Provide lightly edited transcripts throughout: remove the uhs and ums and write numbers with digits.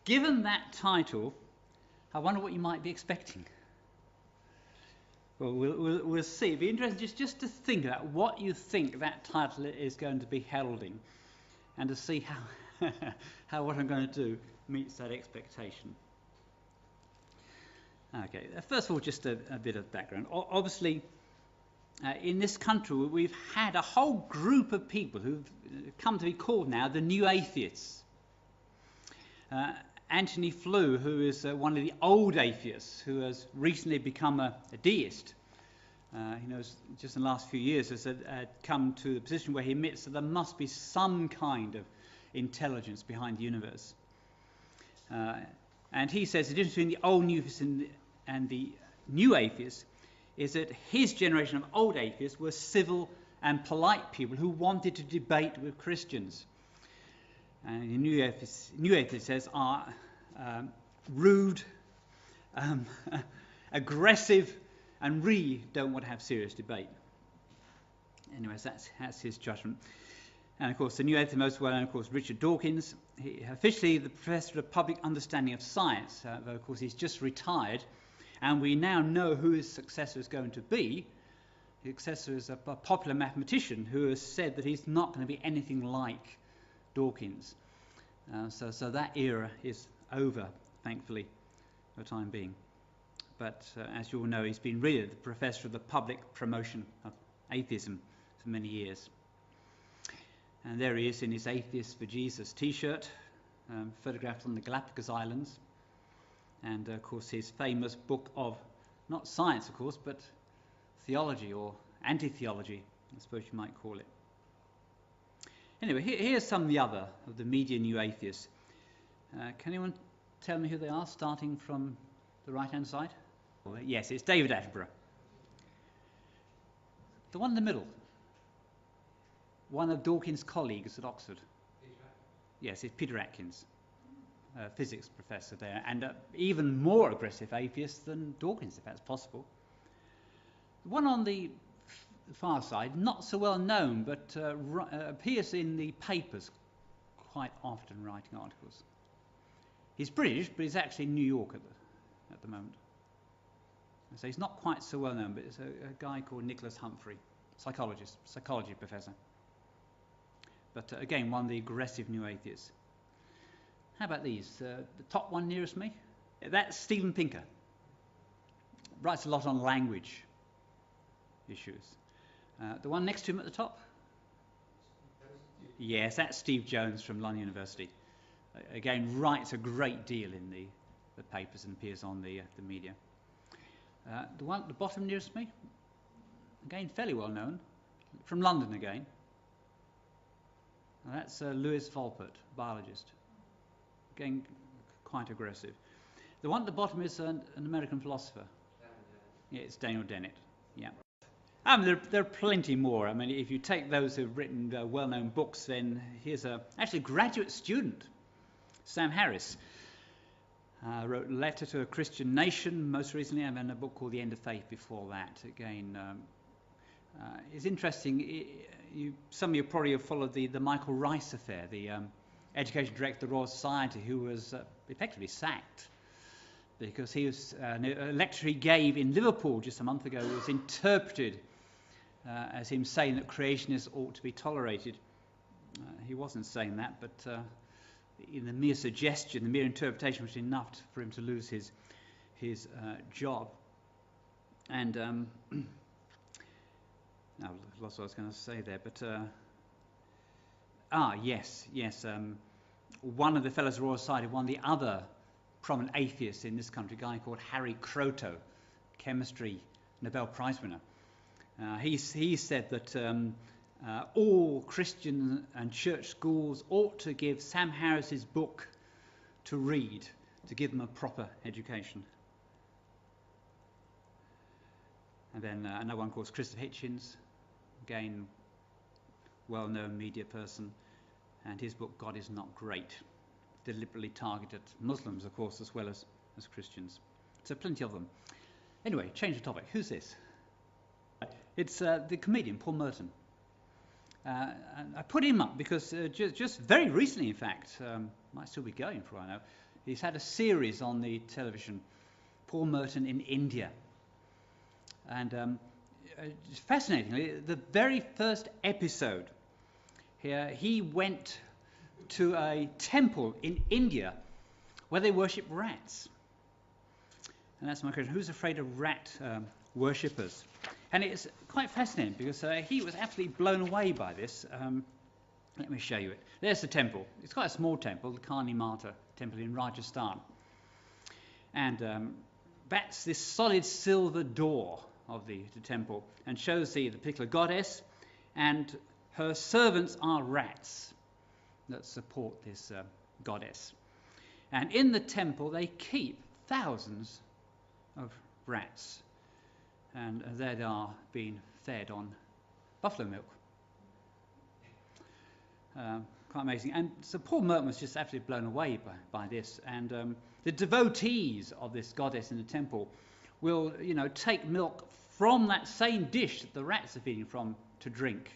given that title, I wonder what you might be expecting. Well, we'll see. It'd be interesting just to think about what you think that title is going to be heralding, and to see how what I'm going to do meets that expectation. Okay, first of all, just a bit of background. Obviously, in this country, we've had a whole group of people who've come to be called now the New Atheists. Anthony Flew, who is one of the old atheists, who has recently become a deist, just in the last few years has come to the position where he admits that there must be some kind of intelligence behind the universe. And he says the difference between the old atheists and the new atheists is that his generation of old atheists were civil and polite people who wanted to debate with Christians. And the new atheists says are rude, aggressive, and really don't want to have serious debate. Anyways, that's his judgment. And of course, the new atheist most well known, of course, Richard Dawkins. He officially the professor of public understanding of science, though of course he's just retired, and we now know who his successor is going to be. His successor is a popular mathematician who has said that he's not going to be anything like Dawkins. So that era is over, thankfully, for the time being. But as you all know, he's been really the professor of the public promotion of atheism for many years. And there he is in his Atheists for Jesus t-shirt, photographed on the Galapagos Islands. And of course his famous book of, not science of course, but theology or anti-theology, I suppose you might call it. Anyway, here's some of the media new atheists. Can anyone tell me who they are, starting from the right-hand side? Yes, it's David Attenborough. The one in the middle. One of Dawkins' colleagues at Oxford. Yes, it's Peter Atkins, physics professor there, and even more aggressive atheist than Dawkins, if that's possible. The one on the far side, not so well known, but appears in the papers quite often, writing articles. He's British, but he's actually in New York at the moment. So he's not quite so well known, but it's a guy called Nicholas Humphrey, psychology professor. But again, one of the aggressive new atheists. How about these? The top one nearest me? That's Steven Pinker. Writes a lot on language issues. The one next to him at the top? Yes, that's Steve Jones from London University. Again, writes a great deal in the papers and appears on the media. The one at the bottom nearest me? Again, fairly well known. From London again. That's Lewis Volpert, biologist. Again, quite aggressive. The one at the bottom is an American philosopher. Yeah, it's Daniel Dennett. Yeah. There are plenty more. I mean, if you take those who've written well-known books, then here's actually a graduate student, Sam Harris. Wrote Letter to a Christian Nation most recently, and then a book called The End of Faith before that. Again, it's interesting. Some of you probably have followed the Michael Rice affair, the education director of the Royal Society, who was effectively sacked because he was a lecture he gave in Liverpool just a month ago was interpreted as him saying that creationists ought to be tolerated. He wasn't saying that, but in the mere suggestion, the mere interpretation was enough for him to lose his job. And I lost what I was going to say there, but yes. One of the fellows of the Royal Society, one of the other prominent atheists in this country, a guy called Harry Kroto, chemistry Nobel Prize winner. He said that all Christian and church schools ought to give Sam Harris's book to read to give them a proper education. And then another one called Christopher Hitchens, again, well-known media person, and his book, God is Not Great, deliberately targeted Muslims, of course, as well as Christians. So plenty of them. Anyway, change the topic. Who's this? It's the comedian, Paul Merton. And I put him up because just very recently, in fact, might still be going for all I know, He's had a series on the television, Paul Merton in India. And fascinatingly, the very first episode here, he went to a temple in India where they worship rats. And that's my question. Who's afraid of rat worshippers? And it's quite fascinating because he was absolutely blown away by this. Let me show you it. There's the temple. It's quite a small temple, the Kali Mata temple in Rajasthan. And that's this solid silver door of the temple and shows the particular goddess, and her servants are rats that support this goddess. And in the temple they keep thousands of rats, and there they are being fed on buffalo milk. Quite amazing. And so Paul Merton was just absolutely blown away by this. And the devotees of this goddess in the temple will, take milk from that same dish that the rats are feeding from to drink.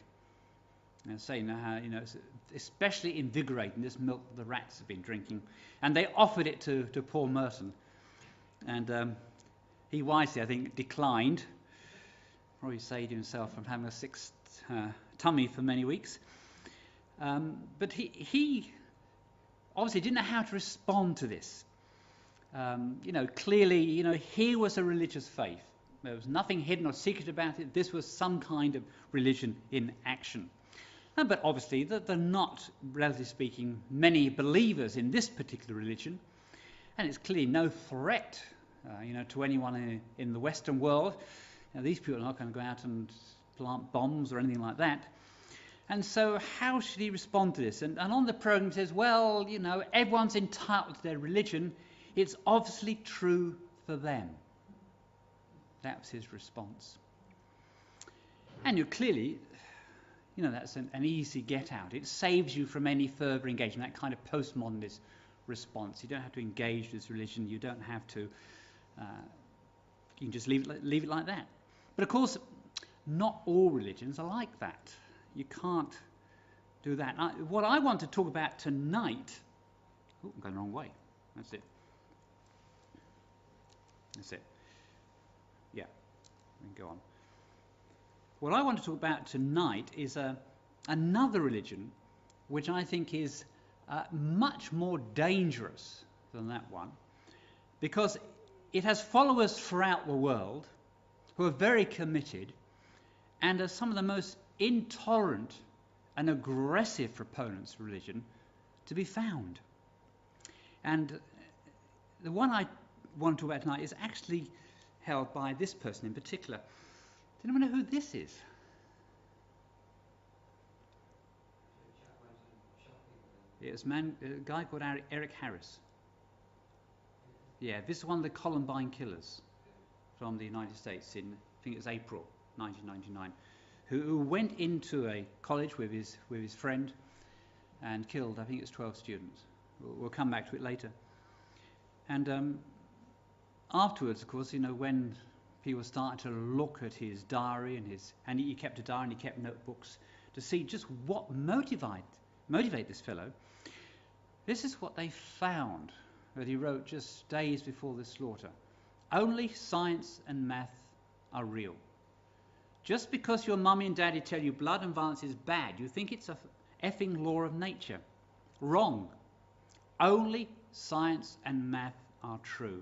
And saying how, it's especially invigorating, this milk that the rats have been drinking. And they offered it to Paul Merton. And he wisely, I think, declined. Probably saved himself from having a sick tummy for many weeks. But he obviously didn't know how to respond to this. Clearly, here was a religious faith. There was nothing hidden or secret about it. This was some kind of religion in action. But obviously, they're not, relatively speaking, many believers in this particular religion. And it's clearly no threat, to anyone in the Western world. These people are not going to go out and plant bombs or anything like that. And so how should he respond to this? And on the programme he says, well, everyone's entitled to their religion. It's obviously true for them. That was his response. And clearly, that's an easy get out. It saves you from any further engagement, that kind of postmodernist response. You don't have to engage with religion. You don't have to, you can just leave it like that. But of course, not all religions are like that. You can't do that. What I want to talk about tonight... Oh, I'm going the wrong way. That's it. Yeah, we can go on. What I want to talk about tonight is another religion which I think is much more dangerous than that one, because it has followers throughout the world who are very committed and are some of the most intolerant and aggressive proponents of religion to be found. And the one I want to talk about tonight is actually held by this person in particular. Does anyone know who this is? It's a guy called Eric Harris. Yeah, this is one of the Columbine killers from the United States in, I think it was April 1999. Who went into a college with his friend and killed, I think it was 12 students. We'll come back to it later. And afterwards, of course, when people started to look at his diary and he kept a diary and he kept notebooks to see just what motivate this fellow, this is what they found that he wrote just days before the slaughter. Only science and math are real. Just because your mummy and daddy tell you blood and violence is bad, you think it's a effing law of nature. Wrong. Only science and math are true.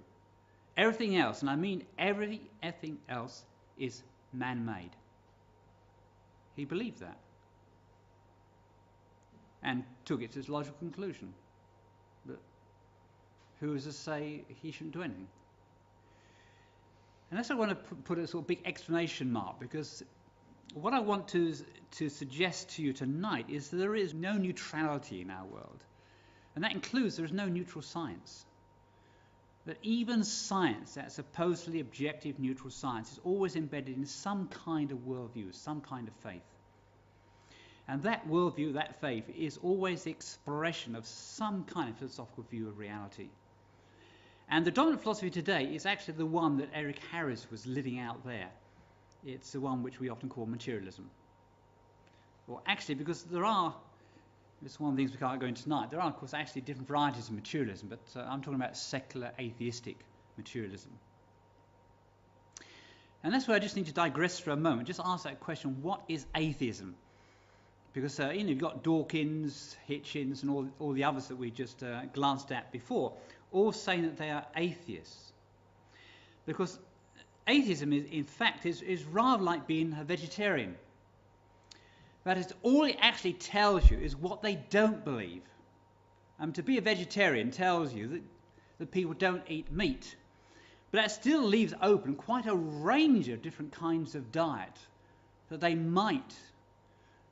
Everything else, and I mean everything else, is man-made. He believed that and took it to its logical conclusion. But who is to say he shouldn't do anything? And that's why I want to put a sort of big exclamation mark, because what I want to suggest to you tonight is that there is no neutrality in our world. And that includes there is no neutral science. That even science, that supposedly objective neutral science, is always embedded in some kind of worldview, some kind of faith. And that worldview, that faith, is always the expression of some kind of philosophical view of reality. And the dominant philosophy today is actually the one that Eric Harris was living out there. It's the one which we often call materialism. Well, actually, because there are It's one of the things we can't go into tonight. There are, of course, actually different varieties of materialism, but I'm talking about secular atheistic materialism. And that's where I just need to digress for a moment. Just ask that question, what is atheism? Because you've got Dawkins, Hitchens, and all the others that we just glanced at before, all saying that they are atheists. Because atheism, in fact, is rather like being a vegetarian. That is, all it actually tells you is what they don't believe. To be a vegetarian tells you that people don't eat meat. But that still leaves open quite a range of different kinds of diet that they might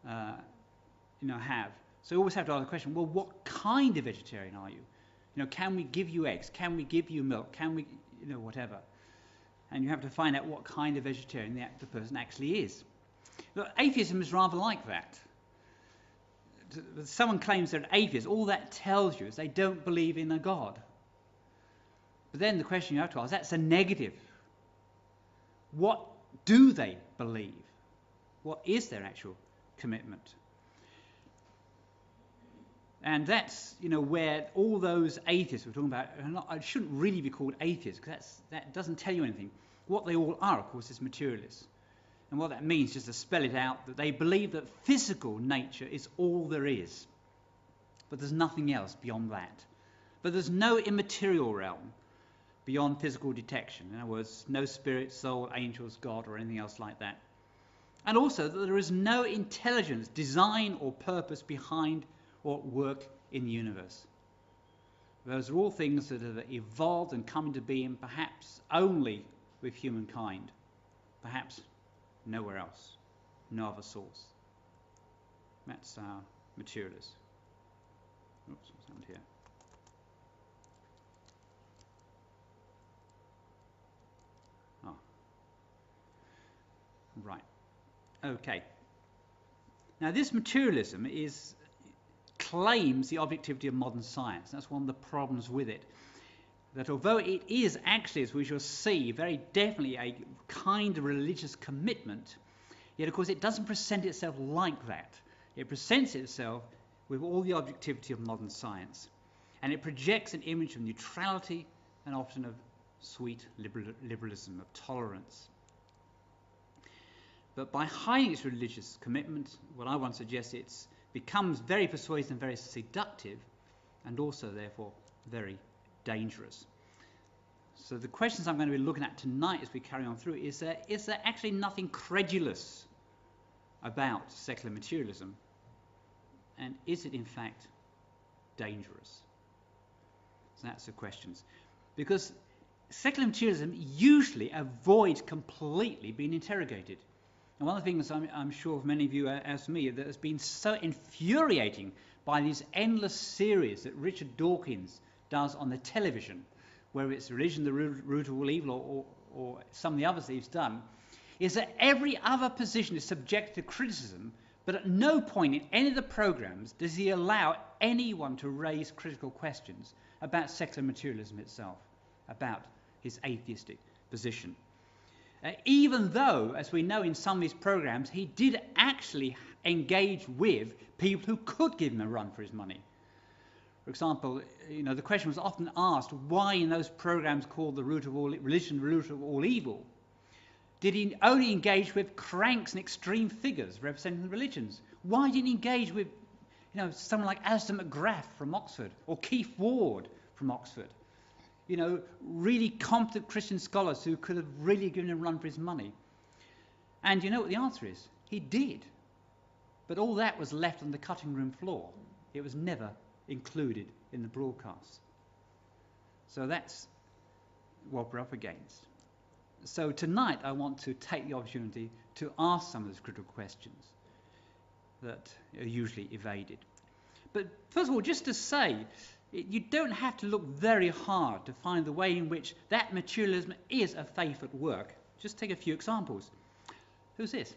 have. So you always have to ask the question, well, what kind of vegetarian are you? Can we give you eggs? Can we give you milk? Can we, whatever? And you have to find out what kind of vegetarian the person actually is. Look, atheism is rather like that. Someone claims they're an atheist, all that tells you is they don't believe in a God. But then the question you have to ask, that's a negative. What do they believe? What is their actual commitment? And that's, where all those atheists we're talking about shouldn't really be called atheists, because that doesn't tell you anything. What they all are, of course, is materialists. And what that means, just to spell it out, that they believe that physical nature is all there is. But there's nothing else beyond that. But there's no immaterial realm beyond physical detection. In other words, no spirit, soul, angels, God, or anything else like that. And also that there is no intelligence, design, or purpose behind or work in the universe. Those are all things that have evolved and come into being perhaps only with humankind. Perhaps nowhere else, no other source. That's our materialist. Oops, what's happened here? Oh. Right. Okay. Now this materialism claims the objectivity of modern science. That's one of the problems with it. That although it is actually, as we shall see, very definitely a kind of religious commitment, yet of course it doesn't present itself like that. It presents itself with all the objectivity of modern science. And it projects an image of neutrality and often of sweet liberalism, of tolerance. But by hiding its religious commitment, what I want to suggest, it becomes very persuasive and very seductive, and also, therefore, very dangerous. So the questions I'm going to be looking at tonight as we carry on through is there actually nothing credulous about secular materialism? And is it in fact dangerous? So that's the questions. Because secular materialism usually avoids completely being interrogated. And one of the things I'm sure many of you, as me, that has been so infuriating by these endless series that Richard Dawkins does on the television, whether it's religion, the root of all evil, or some of the others that he's done, is that every other position is subject to criticism, but at no point in any of the programs does he allow anyone to raise critical questions about secular materialism itself, about his atheistic position. Even though, as we know in some of his programs, he did actually engage with people who could give him a run for his money. For example, the question was often asked, why in those programs called the root of all religion, the root of all evil, did he only engage with cranks and extreme figures representing the religions? Why didn't he engage with, someone like Alistair McGrath from Oxford, or Keith Ward from Oxford? Really competent Christian scholars who could have really given him a run for his money. And you know what the answer is? He did. But all that was left on the cutting room floor. It was never included in the broadcast. So that's what we're up against. So tonight I want to take the opportunity to ask some of those critical questions that are usually evaded. But first of all, just to say, you don't have to look very hard to find the way in which that materialism is a faith at work. Just take a few examples. Who's this?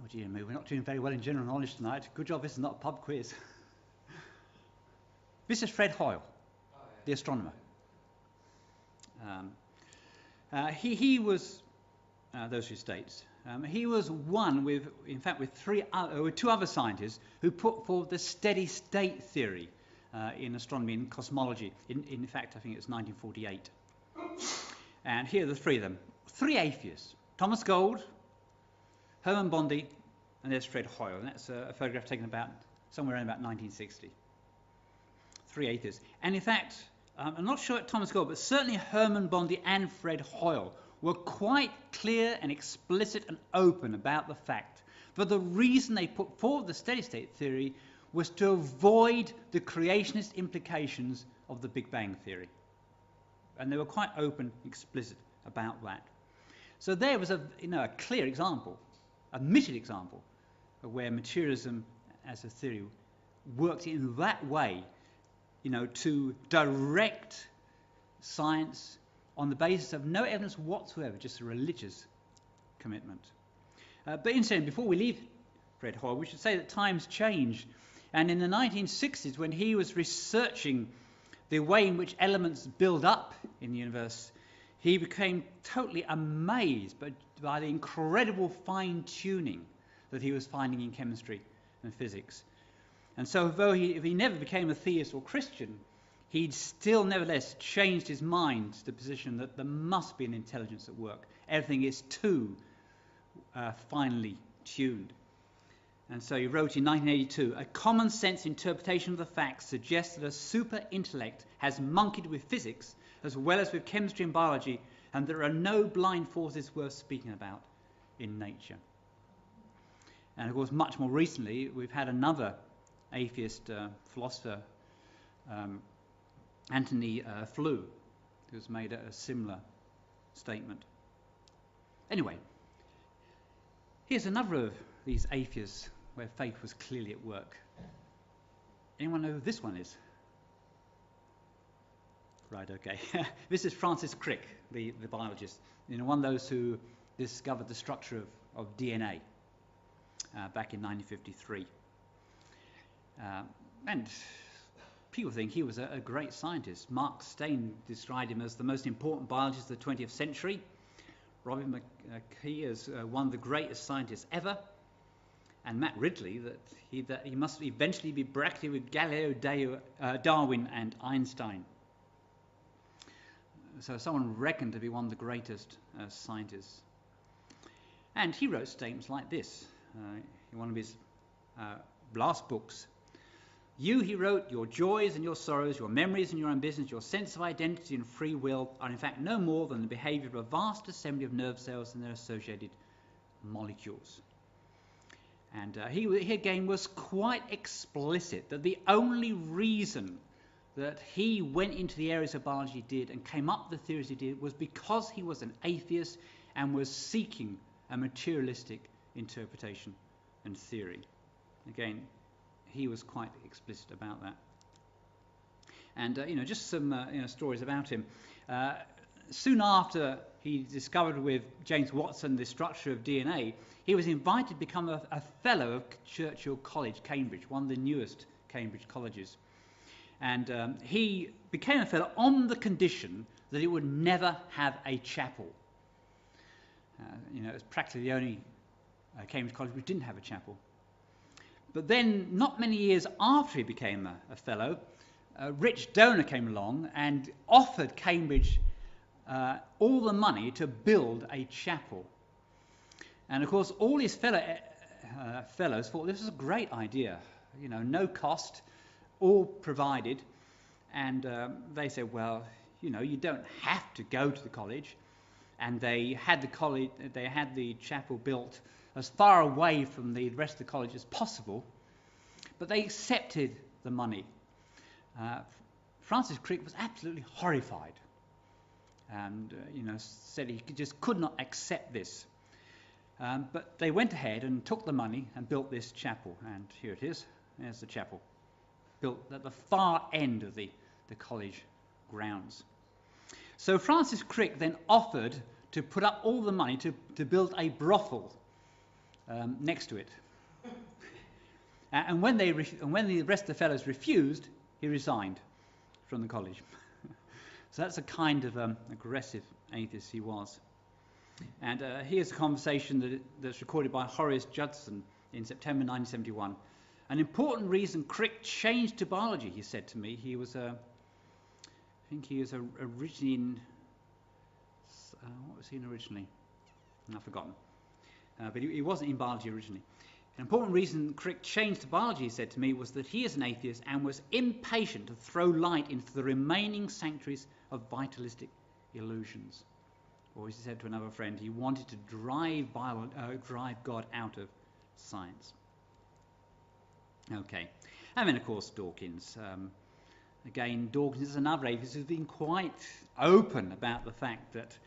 Oh dear me, we're not doing very well in general knowledge tonight. Good job this is not a pub quiz. This is Fred Hoyle, the astronomer. He was those who states. He was one with two other scientists who put forward the steady state theory in astronomy and cosmology. In fact, I think it was 1948. And here are the three of them. Three atheists: Thomas Gold, Hermann Bondi, and there's Fred Hoyle. And that's a photograph taken somewhere around about 1960. Three atheists. And in fact, I'm not sure at Thomas Gold, but certainly Hermann Bondi and Fred Hoyle were quite clear and explicit and open about the fact that the reason they put forward the steady-state theory was to avoid the creationist implications of the Big Bang theory. And they were quite open, explicit about that. So there was a clear example, admitted example, of where materialism as a theory worked in that way, to direct science on the basis of no evidence whatsoever, just a religious commitment. But incidentally, before we leave Fred Hoyle, we should say that times change. And in the 1960s, when he was researching the way in which elements build up in the universe, he became totally amazed by the incredible fine-tuning that he was finding in chemistry and physics. And so, though if he never became a theist or Christian, he'd still nevertheless changed his mind to the position that there must be an intelligence at work. Everything is too finely tuned. And so he wrote in 1982, "A common sense interpretation of the facts suggests that a super intellect has monkeyed with physics as well as with chemistry and biology, and there are no blind forces worth speaking about in nature." And of course, much more recently, we've had another atheist philosopher, Anthony Flew, who's made a similar statement. Anyway, here's another of these atheists where faith was clearly at work. Anyone know who this one is? Right, okay. This is Francis Crick, the biologist, one of those who discovered the structure of DNA back in 1953. And people think he was a great scientist. Mark Stein described him as the most important biologist of the 20th century. Robin McKee as one of the greatest scientists ever. And Matt Ridley that he must eventually be bracketed with Galileo, Darwin and Einstein. So someone reckoned to be one of the greatest scientists. And he wrote statements like this in one of his last books. "You," he wrote, "your joys and your sorrows, your memories and your ambitions, your sense of identity and free will are in fact no more than the behaviour of a vast assembly of nerve cells and their associated molecules." And he again was quite explicit that the only reason that he went into the areas of biology he did and came up with the theories he did was because he was an atheist and was seeking a materialistic interpretation and theory. Again, he was quite explicit about that. And just some stories about him. Soon after he discovered with James Watson the structure of DNA, he was invited to become a fellow of Churchill College, Cambridge, one of the newest Cambridge colleges. And he became a fellow on the condition that it would never have a chapel. It was practically the only Cambridge college which didn't have a chapel. But then, not many years after he became a fellow, a rich donor came along and offered Cambridge all the money to build a chapel. And of course, all his fellows thought this was a great idea. No cost, all provided. And they said, well, you don't have to go to the college. And they had the chapel built as far away from the rest of the college as possible, but they accepted the money. Francis Crick was absolutely horrified, and said he just could not accept this. But they went ahead and took the money and built this chapel, and here it is. There's the chapel, built at the far end of the college grounds. So Francis Crick then offered to put up all the money to build a brothel next to it. And when the rest of the fellows refused, he resigned from the college. So that's a kind of aggressive atheist he was. And here's a conversation that's recorded by Horace Judson in September 1971. An important reason Crick changed to biology, he said to me. He was, I think he was originally in, what was he in originally? I've forgotten. But he wasn't in biology originally. An important reason Crick changed to biology, he said to me, was that he is an atheist and was impatient to throw light into the remaining sanctuaries of vitalistic illusions. Or as he said to another friend, he wanted to drive God out of science. Okay. And then, of course, Dawkins. Again, Dawkins is another atheist who's been quite open about the fact that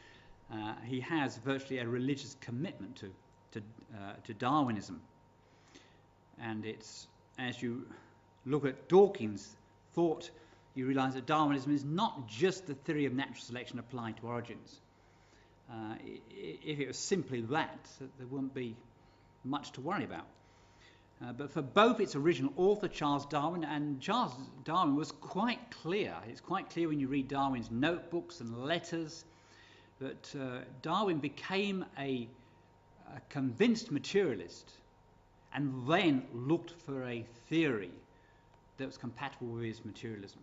he has virtually a religious commitment to Darwinism. And it's, as you look at Dawkins' thought, you realise that Darwinism is not just the theory of natural selection applied to origins. If it was simply that, there wouldn't be much to worry about. But for both its original author, Charles Darwin, and Charles Darwin was quite clear. It's quite clear when you read Darwin's notebooks and letters that Darwin became a convinced materialist and then looked for a theory that was compatible with his materialism.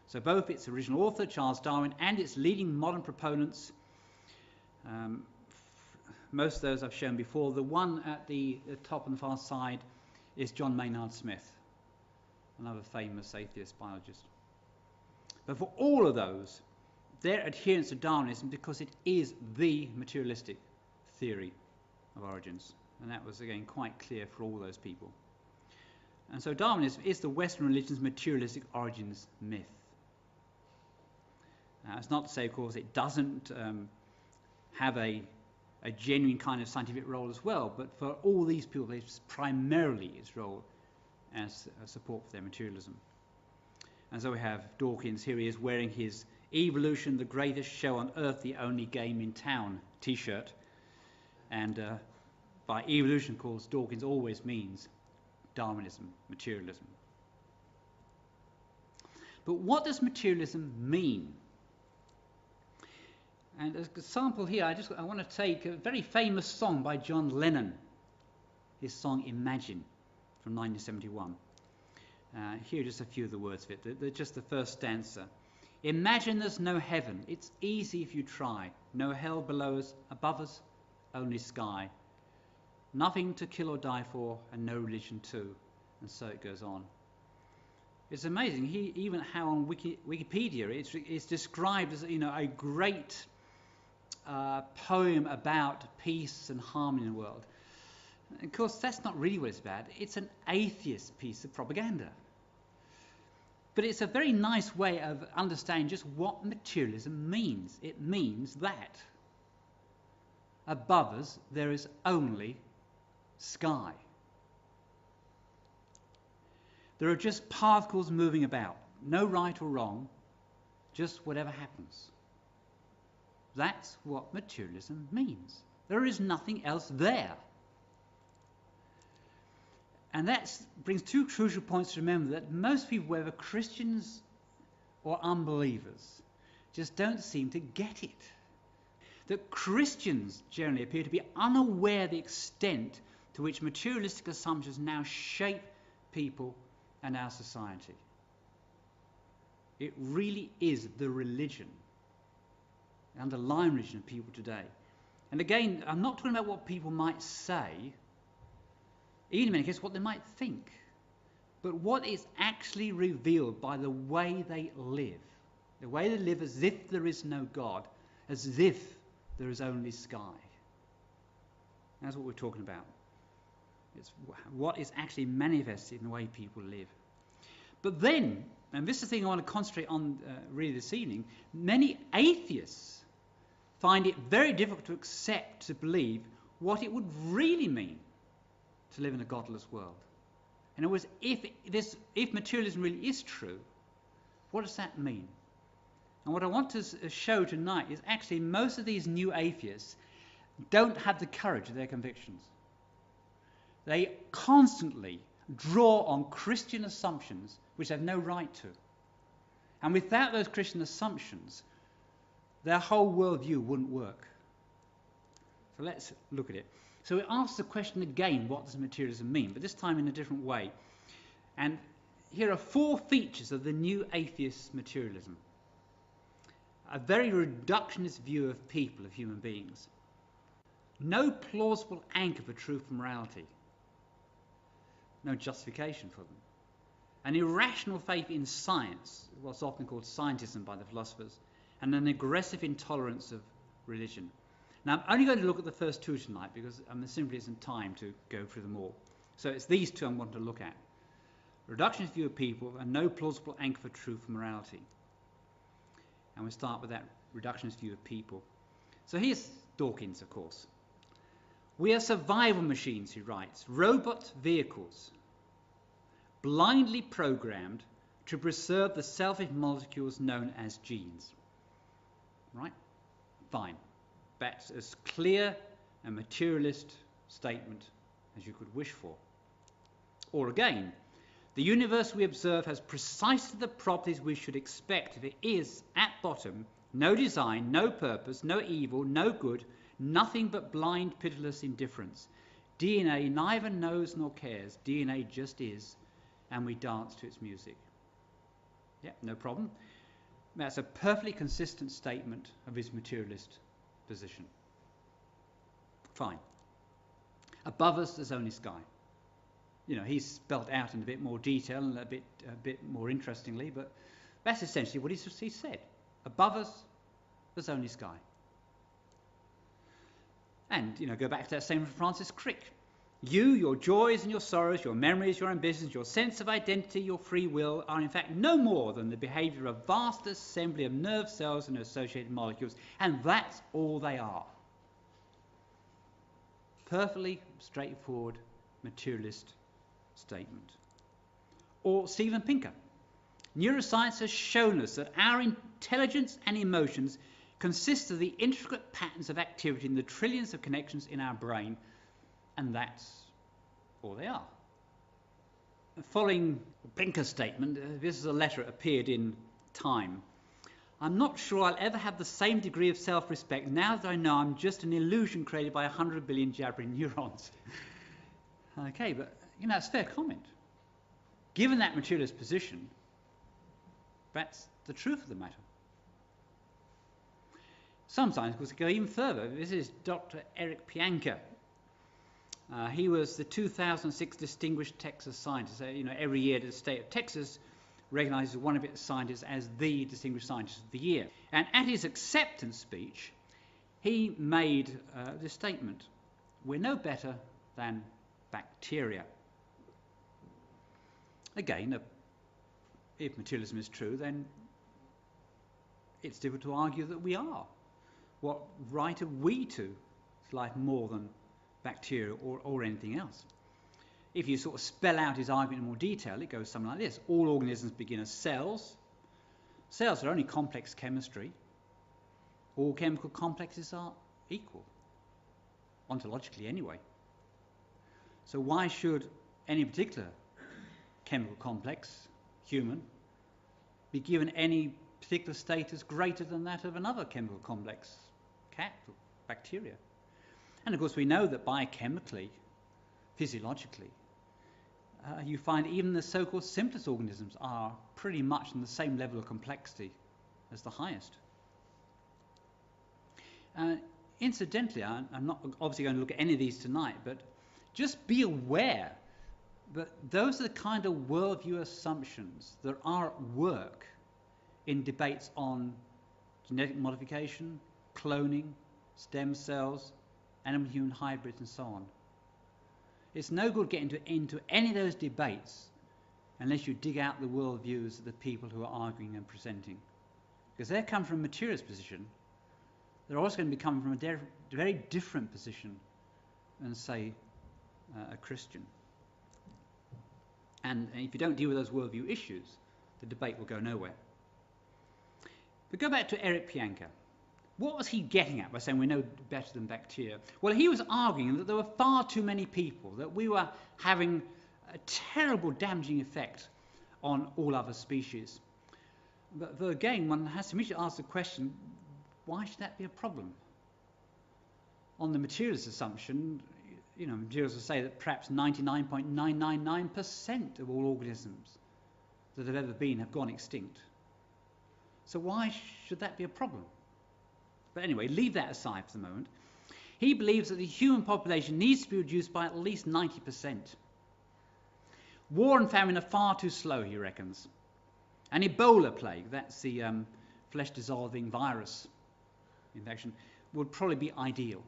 So both its original author, Charles Darwin, and its leading modern proponents, most of those I've shown before. The one at the top on the far side is John Maynard Smith, another famous atheist biologist. But for all of those, their adherence to Darwinism because it is the materialistic theory of origins. And that was, again, quite clear for all those people. And so Darwinism is the Western religion's materialistic origins myth. It's not to say, of course, it doesn't have a genuine kind of scientific role as well, but for all these people, it's primarily its role as a support for their materialism. And so we have Dawkins. Here he is wearing his Evolution, the Greatest Show on Earth, the Only Game in Town t-shirt. And by evolution, of course, Dawkins always means Darwinism, materialism. But what does materialism mean? And as a sample here, I want to take a very famous song by John Lennon, his song Imagine from 1971. Here are just a few of the words of it. Just the first stanza. Imagine there's no heaven. It's easy if you try. No hell below us, above us, only sky. Nothing to kill or die for, and no religion too. And so it goes on. It's amazing. Even how on Wikipedia it's described as a great poem about peace and harmony in the world. Of course, that's not really what it's about. It's an atheist piece of propaganda. But it's a very nice way of understanding just what materialism means. It means that above us there is only sky. There are just particles moving about, no right or wrong, just whatever happens. That's what materialism means. There is nothing else there. And that brings two crucial points to remember, that most people, whether Christians or unbelievers, just don't seem to get it. That Christians generally appear to be unaware of the extent to which materialistic assumptions now shape people and our society. It really is the religion, the underlying religion of people today. And again, I'm not talking about what people might say, even in many cases what they might think, but what is actually revealed by the way they live. The way they live as if there is no God, as if there is only sky. That's what we're talking about. It's what is actually manifested in the way people live. But then, and this is the thing I want to concentrate on really this evening, many atheists find it very difficult to accept, to believe what it would really mean to live in a godless world. In other words, if materialism really is true, what does that mean? And what I want to show tonight is actually most of these new atheists don't have the courage of their convictions. They constantly draw on Christian assumptions which they have no right to. And without those Christian assumptions, their whole worldview wouldn't work. So let's look at it. So it asks the question again, what does materialism mean? But this time in a different way. And here are 4 features of the new atheist materialism. A very reductionist view of people, of human beings. No plausible anchor for truth and morality. No justification for them. An irrational faith in science, what's often called scientism by the philosophers, and an aggressive intolerance of religion. Now, I'm only going to look at the first 2 tonight because there simply isn't time to go through them all. So it's these 2 I want to look at. Reductionist view of people and no plausible anchor for truth and morality. And we'll start with that reductionist view of people. So here's Dawkins, of course. We are survival machines, he writes, robot vehicles, blindly programmed to preserve the selfish molecules known as genes. Right? Fine. That's as clear a materialist statement as you could wish for. Or again, the universe we observe has precisely the properties we should expect if it is, at bottom, no design, no purpose, no evil, no good, nothing but blind, pitiless indifference. DNA neither knows nor cares. DNA just is, and we dance to its music. Yeah, no problem. That's a perfectly consistent statement of his materialist position. Fine. Above us, there's only sky. You know, he's spelled out in a bit more detail and a bit more interestingly, but that's essentially what he said. Above us, there's only sky. And, you know, go back to that same from Francis Crick. You, your joys and your sorrows, your memories, your ambitions, your sense of identity, your free will are in fact no more than the behaviour of a vast assembly of nerve cells and associated molecules, and that's all they are. Perfectly straightforward materialist statement. Or Steven Pinker. Neuroscience has shown us that our intelligence and emotions consist of the intricate patterns of activity in the trillions of connections in our brain, and that's all they are. Following Pinker's statement, this is a letter that appeared in Time. I'm not sure I'll ever have the same degree of self-respect now that I know I'm just an illusion created by 100 billion jabbering neurons. Okay, but, you know, it's a fair comment. Given that materialist position, that's the truth of the matter. Some scientists go even further. This is Dr. Eric Pianka. He was the 2006 Distinguished Texas Scientist. You know, every year the state of Texas recognizes one of its scientists as the Distinguished Scientist of the Year. And at his acceptance speech, he made this statement: we're no better than bacteria. Again, if materialism is true, then it's difficult to argue that we are. What right have we to life more than bacteria or anything else? If you sort of spell out his argument in more detail, it goes something like this. All organisms begin as cells. Cells are only complex chemistry. All chemical complexes are equal, ontologically anyway. So why should any particular chemical complex, human, be given any particular status greater than that of another chemical complex, cat or bacteria? And of course we know that biochemically, physiologically, you find even the so-called simplest organisms are pretty much on the same level of complexity as the highest. Incidentally, I'm not obviously going to look at any of these tonight, but just be aware that those are the kind of worldview assumptions that are at work in debates on genetic modification, cloning, stem cells, animal-human hybrids, and so on. It's no good getting into any of those debates unless you dig out the worldviews of the people who are arguing and presenting. Because they come from a materialist position. They're also going to be coming from a very different position than, say, a Christian. And if you don't deal with those worldview issues, the debate will go nowhere. But go back to Eric Pianka. What was he getting at by saying we're no better than bacteria? Well, he was arguing that there were far too many people, that we were having a terrible damaging effect on all other species. But again, one has to immediately ask the question, why should that be a problem? on the materialist assumption, materialists will say that perhaps 99.999% of all organisms that have ever been have gone extinct. So why should that be a problem? But anyway, leave that aside for the moment. He believes that the human population needs to be reduced by at least 90%. War and famine are far too slow, he reckons. An Ebola plague, that's the flesh-dissolving virus infection, would probably be ideal.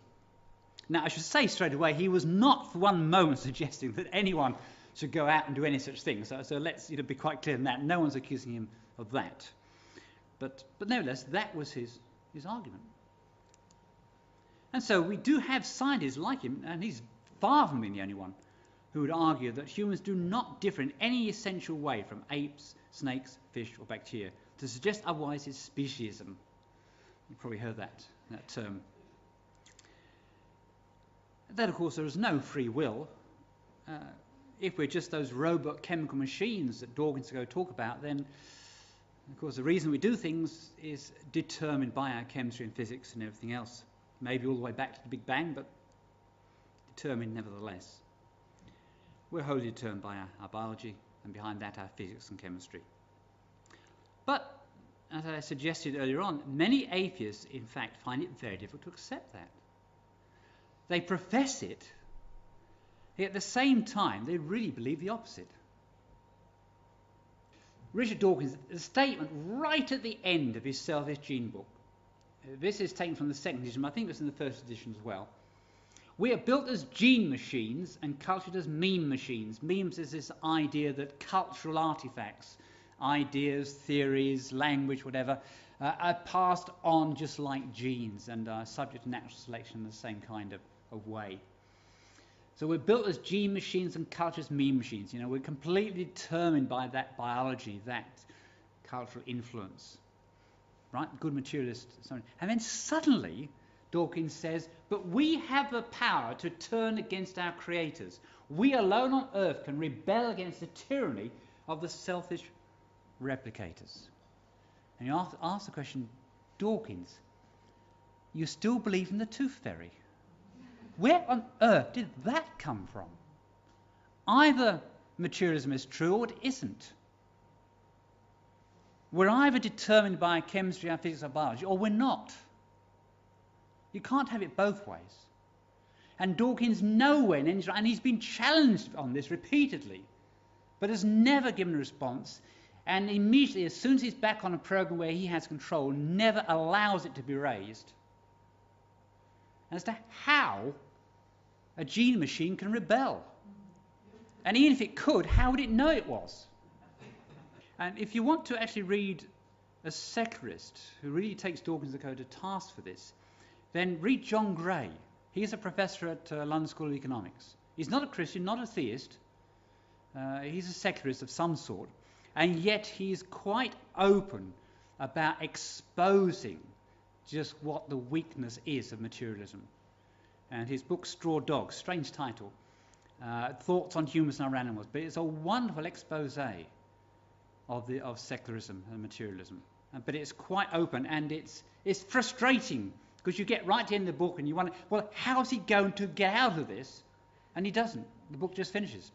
Now, I should say straight away, he was not for one moment suggesting that anyone should go out and do any such thing. So let's be quite clear on that. No one's accusing him of that. But nevertheless, that was his argument. And so we do have scientists like him, and he's far from being the only one, who would argue that humans do not differ in any essential way from apes, snakes, fish, or bacteria. To suggest otherwise is speciesism. You've probably heard that term. That, of course, there is no free will. If we're just those robot chemical machines that Dawkins go talk about, then, of course, the reason we do things is determined by our chemistry and physics and everything else. Maybe all the way back to the Big Bang, but determined nevertheless. We're wholly determined by our biology, and behind that our physics and chemistry. But, as I suggested earlier on, many atheists, in fact, find it very difficult to accept that. They profess it, yet at the same time they really believe the opposite. Richard Dawkins, a statement right at the end of his Selfish Gene book. This is taken from the second edition, but I think it's in the first edition as well. We are built as gene machines and cultured as meme machines. Memes is this idea that cultural artifacts, ideas, theories, language, whatever, are passed on just like genes and are subject to natural selection in the same kind of way. So we're built as gene machines and cultured as meme machines. We're completely determined by that biology, that cultural influence. Right? Good materialist. And then suddenly, Dawkins says, but we have the power to turn against our creators. We alone on earth can rebel against the tyranny of the selfish replicators. And you ask the question, Dawkins, you still believe in the tooth fairy? Where on earth did that come from? Either materialism is true or it isn't. We're either determined by chemistry, our physics, our biology, or we're not. You can't have it both ways. And Dawkins nowhere, and he's been challenged on this repeatedly, but has never given a response, and immediately, as soon as he's back on a program where he has control, never allows it to be raised as to how a gene machine can rebel. And even if it could, how would it know it was? And if you want to actually read a secularist who really takes Dawkins to task for this, then read John Gray. He's a professor at London School of Economics. He's not a Christian, not a theist. He's a secularist of some sort. And yet he's quite open about exposing just what the weakness is of materialism. And his book, Straw Dogs, strange title, Thoughts on Humans and Other Animals, but it's a wonderful expose of secularism and materialism. But it's quite open, and it's frustrating, because you get right to the end of the book and you wonder, well, how's he going to get out of this? And he doesn't. The book just finishes.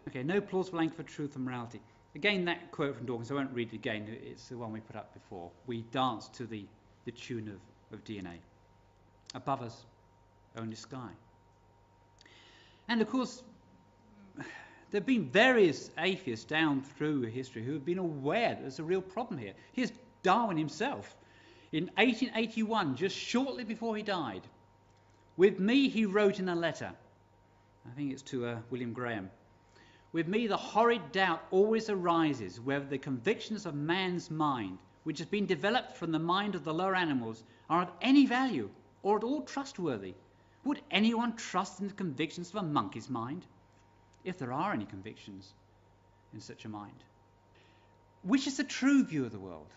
Okay, no plausible anchor for truth and morality. Again, that quote from Dawkins, I won't read it again, it's the one we put up before. We dance to the tune of DNA. Above us, only sky. And of course, there have been various atheists down through history who have been aware that there's a real problem here. Here's Darwin himself. In 1881, just shortly before he died, with me, he wrote in a letter, I think it's to William Graham, with me the horrid doubt always arises whether the convictions of man's mind, which has been developed from the mind of the lower animals, are of any value or at all trustworthy. Would anyone trust in the convictions of a monkey's mind, if there are any convictions in such a mind? Which is the true view of the world?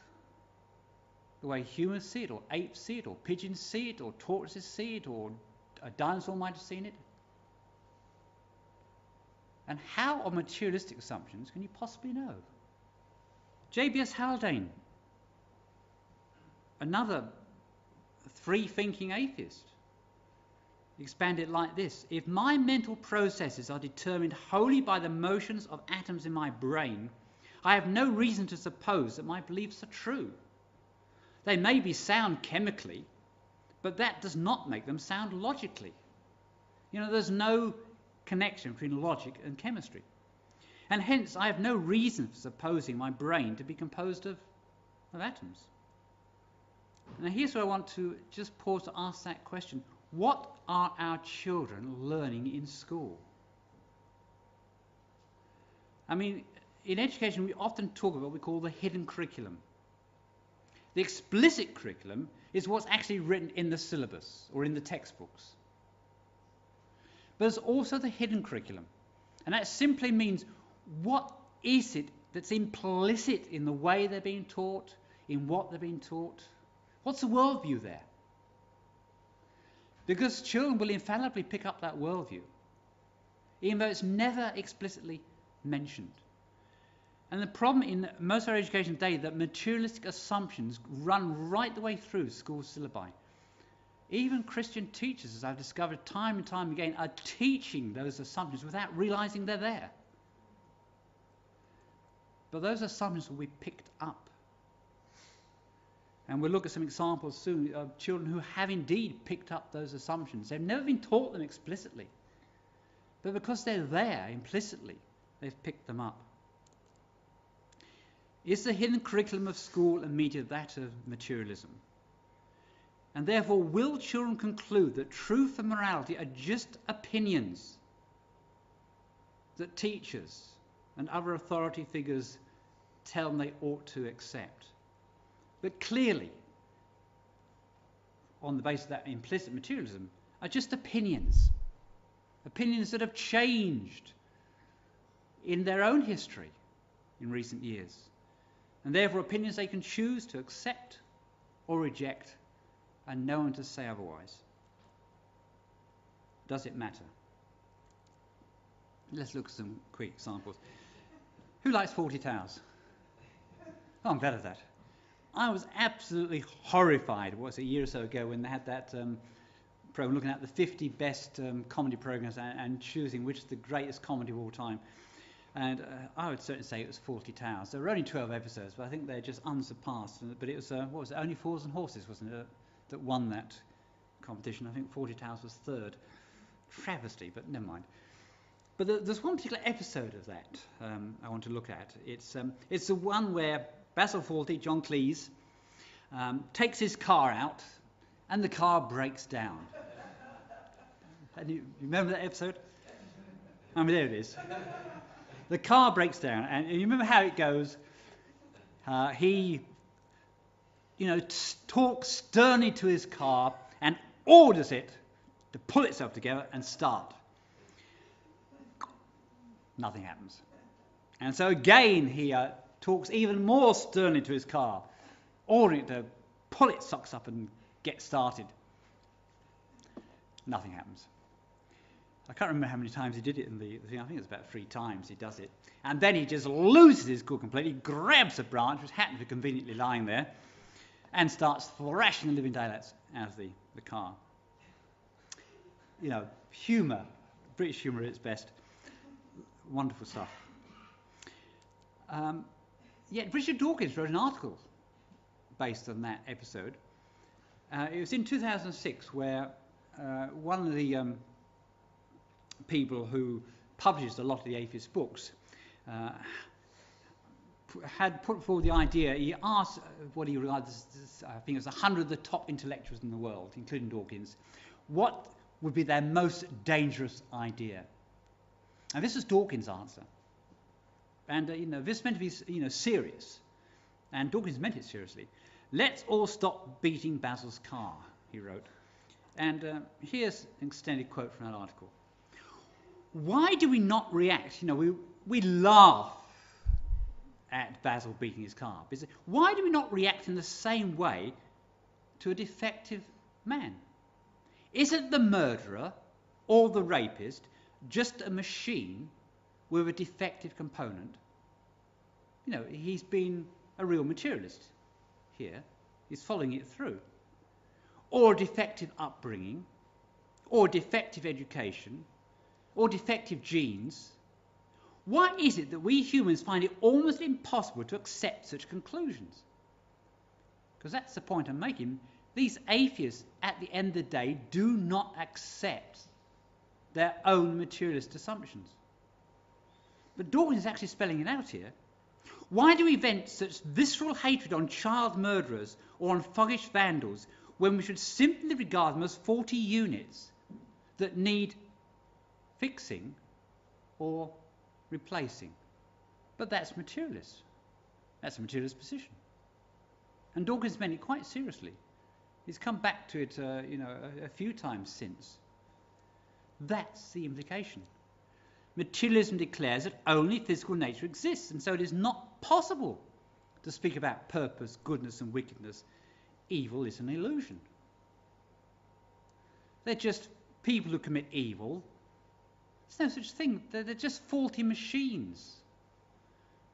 The way humans see it, or apes see it, or pigeons see it, or tortoises see it, or a dinosaur might have seen it? And how are materialistic assumptions can you possibly know? J.B.S. Haldane, another free-thinking atheist, Expand it like this. If my mental processes are determined wholly by the motions of atoms in my brain, I have no reason to suppose that my beliefs are true. They may be sound chemically, but that does not make them sound logically. There's no connection between logic and chemistry. And hence, I have no reason for supposing my brain to be composed of atoms. Now, here's where I want to just pause to ask that question. What are our children learning in school? I mean, in education, we often talk about what we call the hidden curriculum. The explicit curriculum is what's actually written in the syllabus or in the textbooks. But there's also the hidden curriculum. And that simply means, what is it that's implicit in the way they're being taught, in what they're being taught? What's the worldview there? Because children will infallibly pick up that worldview, even though it's never explicitly mentioned. And the problem in most of our education today is that materialistic assumptions run right the way through school syllabi. Even Christian teachers, as I've discovered time and time again, are teaching those assumptions without realizing they're there. But those assumptions will be picked up. And we'll look at some examples soon of children who have indeed picked up those assumptions. They've never been taught them explicitly. But because they're there implicitly, they've picked them up. Is the hidden curriculum of school and media that of materialism? And therefore, will children conclude that truth and morality are just opinions that teachers and other authority figures tell them they ought to accept? But clearly, on the basis of that implicit materialism, are just opinions. Opinions that have changed in their own history in recent years. And therefore opinions they can choose to accept or reject, and no one to say otherwise. Does it matter? Let's look at some quick examples. Who likes Fawlty Towers? Oh, I'm glad of that. I was absolutely horrified, a year or so ago, when they had that program looking at the 50 best comedy programs and choosing which is the greatest comedy of all time. And I would certainly say it was Fawlty Towers. There were only 12 episodes, but I think they're just unsurpassed. But it was, Only Fools and Horses, wasn't it, that won that competition? I think Fawlty Towers was third. Travesty, but never mind. But there's one particular episode of that I want to look at. It's the one where Basil Fawlty, John Cleese, takes his car out and the car breaks down. And you remember that episode? I mean, there it is. The car breaks down, and you remember how it goes. He, talks sternly to his car and orders it to pull itself together and start. Nothing happens. And so again, he talks even more sternly to his car, ordering it to pull its socks up and get started. Nothing happens. I can't remember how many times he did it in the thing. I think it's about 3 times he does it. And then he just loses his cool completely, grabs a branch, which happens to be conveniently lying there, and starts thrashing the living daylights out of the car. Humour, British humour at its best. Wonderful stuff. Yet Richard Dawkins wrote an article based on that episode. It was in 2006 where one of the people who published a lot of the atheist books had put forward the idea. He asked what he regards as, I think it was 100 of the top intellectuals in the world, including Dawkins, what would be their most dangerous idea. And this was Dawkins' answer. And this meant to be serious. And Dawkins meant it seriously. Let's all stop beating Basil's car, he wrote. And here's an extended quote from that article. Why do we not react? We laugh at Basil beating his car. Why do we not react in the same way to a defective man? Isn't the murderer or the rapist just a machine with a defective component? He's been a real materialist here. He's following it through. Or a defective upbringing, or defective education, or defective genes, why is it that we humans find it almost impossible to accept such conclusions? Because that's the point I'm making. These atheists, at the end of the day, do not accept their own materialist assumptions. But Dawkins is actually spelling it out here. Why do we vent such visceral hatred on child murderers or on thuggish vandals when we should simply regard them as faulty units that need fixing or replacing? But that's materialist. That's a materialist position. And Dawkins meant it quite seriously. He's come back to it a few times since. That's the implication. Materialism declares that only physical nature exists, and so it is not possible to speak about purpose, goodness and wickedness. Evil is an illusion. They're just people who commit evil. There's no such thing. They're just faulty machines.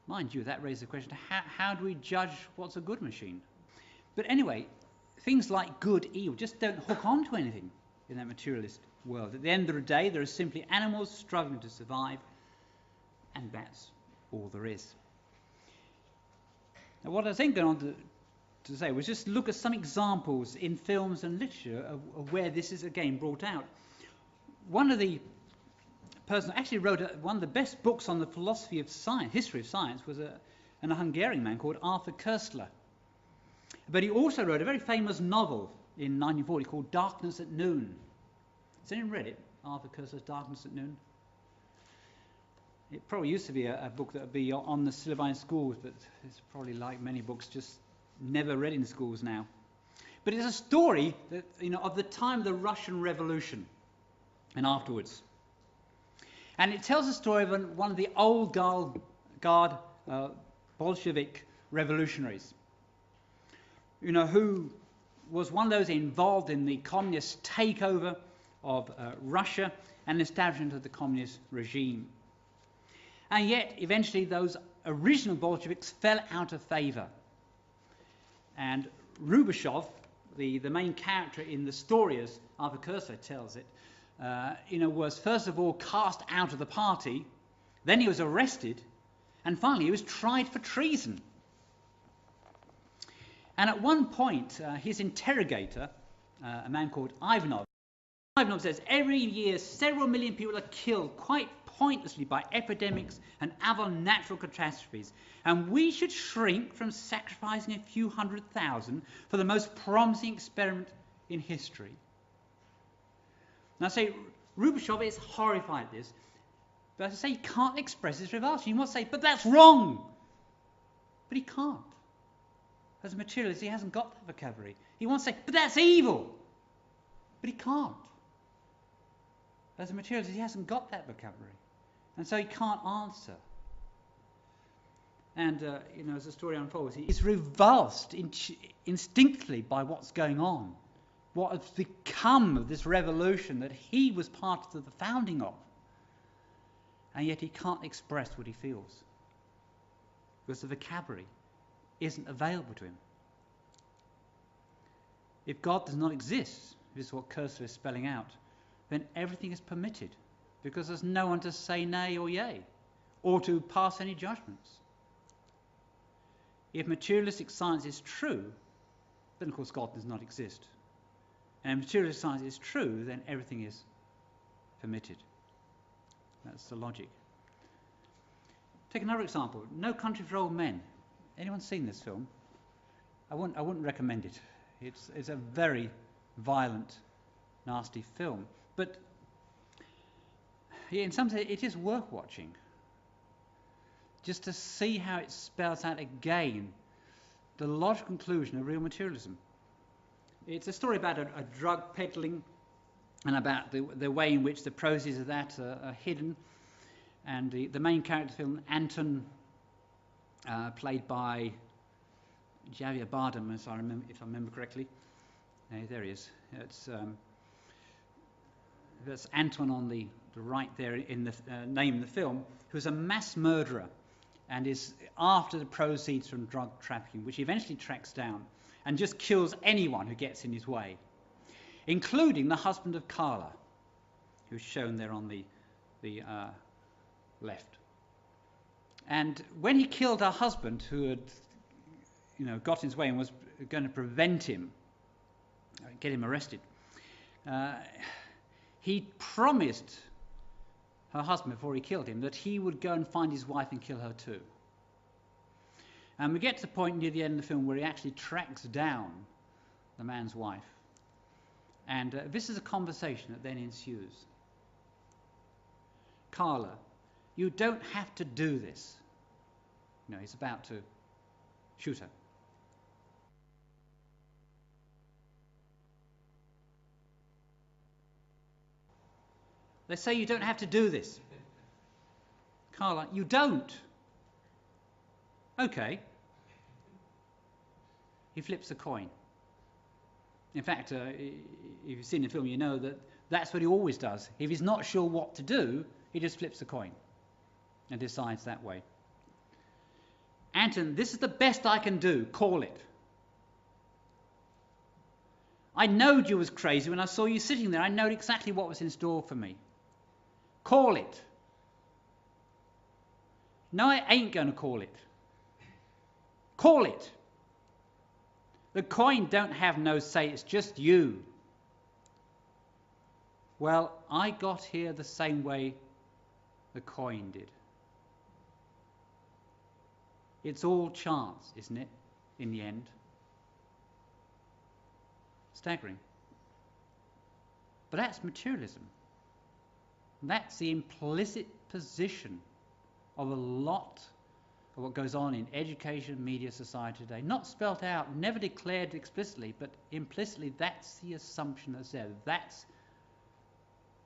Mind you, that raises the question, how do we judge what's a good machine? But anyway, things like good, evil just don't hook on to anything in that materialist world. At the end of the day, there are simply animals struggling to survive, and that's all there is. Now, what I think going on to say was just look at some examples in films and literature of where this is again brought out. One of the person who actually wrote one of the best books on the philosophy of science, history of science, was a Hungarian man called Arthur Koestler. But he also wrote a very famous novel in 1940 called Darkness at Noon. Has anyone read it? Arthur Koestler's Darkness at Noon? It probably used to be a book that would be on the syllabi in schools, but it's probably like many books, just never read in schools now. But it's a story that, of the time of the Russian Revolution and afterwards. And it tells the story of one of the old guard Bolshevik revolutionaries, who was one of those involved in the communist takeover of Russia and establishment of the communist regime. And yet, eventually, those original Bolsheviks fell out of favour. And Rebuttal, the main character in the story, as Arthur Koestler tells it, was first of all cast out of the party, then he was arrested, and finally he was tried for treason. And at one point, his interrogator, a man called Ivanov says, every year several million people are killed quite pointlessly by epidemics and other natural catastrophes, and we should shrink from sacrificing a few 100,000 for the most promising experiment in history. Now I say, Rebuttal is horrified at this, but as I say, he can't express his revulsion. He must say, but that's wrong! But he can't. As a materialist, he hasn't got that vocabulary. He wants to say, but that's evil! But he can't. As a materialist, he hasn't got that vocabulary. And so he can't answer. And, as the story unfolds, he is revulsed instinctively by what's going on. What has become of this revolution that he was part of the founding of. And yet he can't express what he feels. Because the vocabulary isn't available to him. If God does not exist, this is what Koestler is spelling out, then everything is permitted, because there's no one to say nay or yea, or to pass any judgments. If materialistic science is true, then of course God does not exist. And if materialistic science is true, then everything is permitted. That's the logic. Take another example. No Country for Old Men. Anyone seen this film? I wouldn't recommend it. It's a very violent, nasty film. But in some sense, it is worth watching. Just to see how it spells out again the logical conclusion of real materialism. It's a story about a drug peddling and about the way in which the proceeds of that are hidden. And the main character of the film, Anton, played by Javier Bardem, if I remember correctly. There he is. That's Anton on the right there in the name of the film, who's a mass murderer and is after the proceeds from drug trafficking, which he eventually tracks down and just kills anyone who gets in his way, including the husband of Carla, who's shown there on the left. And when he killed her husband, who had got in his way and was going to prevent him, get him arrested, he promised her husband before he killed him that he would go and find his wife and kill her too. And we get to the point near the end of the film where he actually tracks down the man's wife. And this is a conversation that then ensues. Carla, you don't have to do this. He's about to shoot her. They say you don't have to do this. Carla, you don't. Okay. He flips a coin. In fact, if you've seen the film, you know that that's what he always does. If he's not sure what to do, he just flips a coin and decides that way. Anton, this is the best I can do. Call it. I knowed you was crazy when I saw you sitting there. I knowed exactly what was in store for me. Call it. No, I ain't going to call it. Call it. The coin don't have no say, it's just you. Well, I got here the same way the coin did. It's all chance, isn't it, in the end? Staggering. But that's materialism. That's the implicit position of a lot of what goes on in education, media, society today. Not spelt out, never declared explicitly, but implicitly that's the assumption that's there. That's,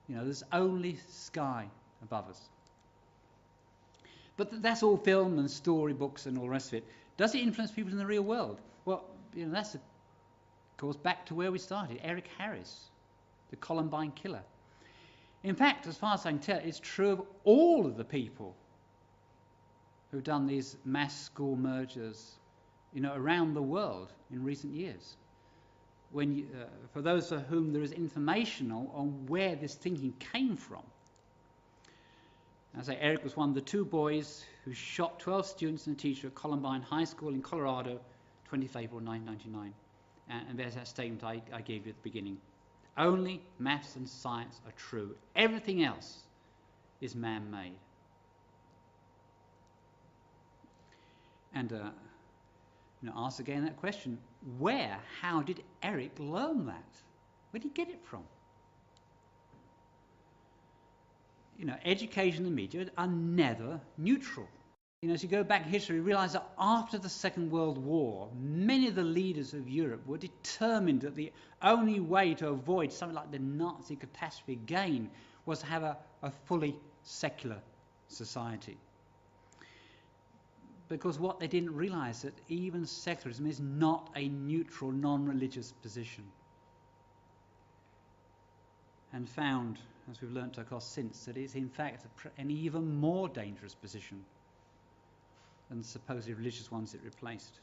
there's only sky above us. But that's all film and storybooks and all the rest of it. Does it influence people in the real world? Well, that's, of course, back to where we started. Eric Harris, the Columbine killer. In fact, as far as I can tell, it's true of all of the people who've done these mass school mergers, around the world in recent years. When for those for whom there is information on where this thinking came from. As I say, Eric was one of the two boys who shot 12 students and a teacher at Columbine High School in Colorado, 20th April 1999. And there's that statement I gave you at the beginning. Only maths and science are true. Everything else is man-made. And ask again that question, how did Eric learn that? Where did he get it from? Education and media are never neutral. As you go back in history, you realise that after the Second World War, many of the leaders of Europe were determined that the only way to avoid something like the Nazi catastrophe again was to have a fully secular society. Because what they didn't realise that even secularism is not a neutral, non-religious position. And found, as we've learnt of course since, that it's in fact an even more dangerous position than the supposedly religious ones it replaced.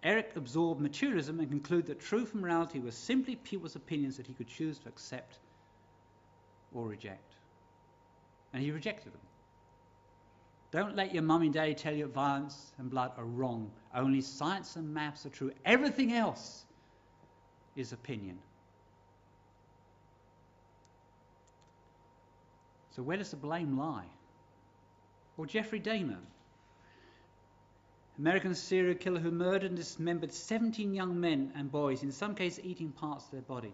Eric absorbed materialism and concluded that truth and morality were simply people's opinions that he could choose to accept or reject. And he rejected them. Don't let your mum and daddy tell you that violence and blood are wrong. Only science and maths are true. Everything else is opinion. So where does the blame lie? Well, Jeffrey Dahmer, American serial killer who murdered and dismembered 17 young men and boys, in some cases eating parts of their body.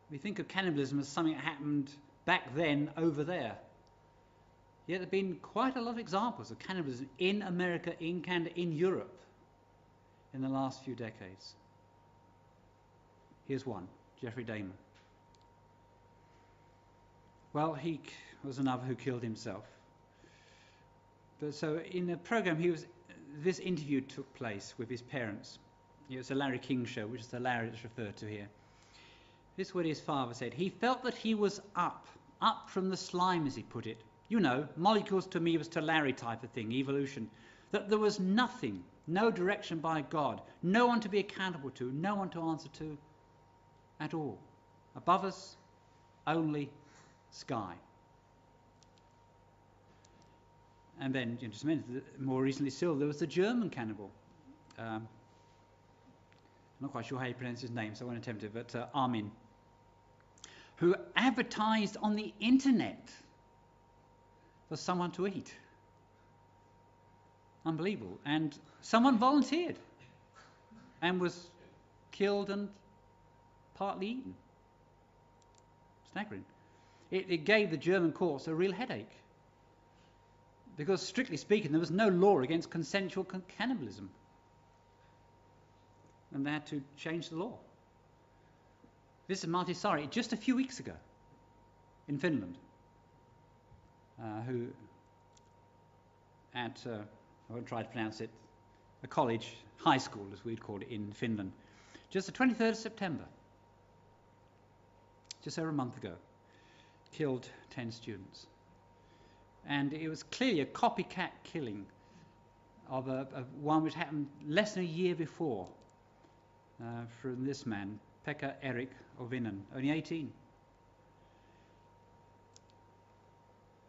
We think of cannibalism as something that happened back then over there. Yet there have been quite a lot of examples of cannibalism in America, in Canada, in Europe in the last few decades. Here's one, Jeffrey Dahmer. Well, he was another who killed himself. But so in the program, this interview took place with his parents. It was a Larry King show, which is the Larry that's referred to here. This is what his father said. He felt that he was up from the slime, as he put it. Molecules to me was to Larry type of thing, evolution. That there was nothing, no direction by God, no one to be accountable to, no one to answer to at all. Above us, only sky. And then, just a minute, more recently still, there was the German cannibal. I'm not quite sure how you pronounce his name, so I won't attempt it, but Armin, who advertised on the internet for someone to eat. Unbelievable. And someone volunteered and was killed and partly eaten. Staggering. It gave the German courts a real headache, because strictly speaking there was no law against consensual cannibalism, and they had to change the law. This is Martti Saari just a few weeks ago in Finland, who at I won't try to pronounce it, a college, high school as we'd call it in Finland, just the 23rd of September, just over a month ago, killed 10 students. And it was clearly a copycat killing of one which happened less than a year before from this man, Pekka Erik Ovinen, only 18,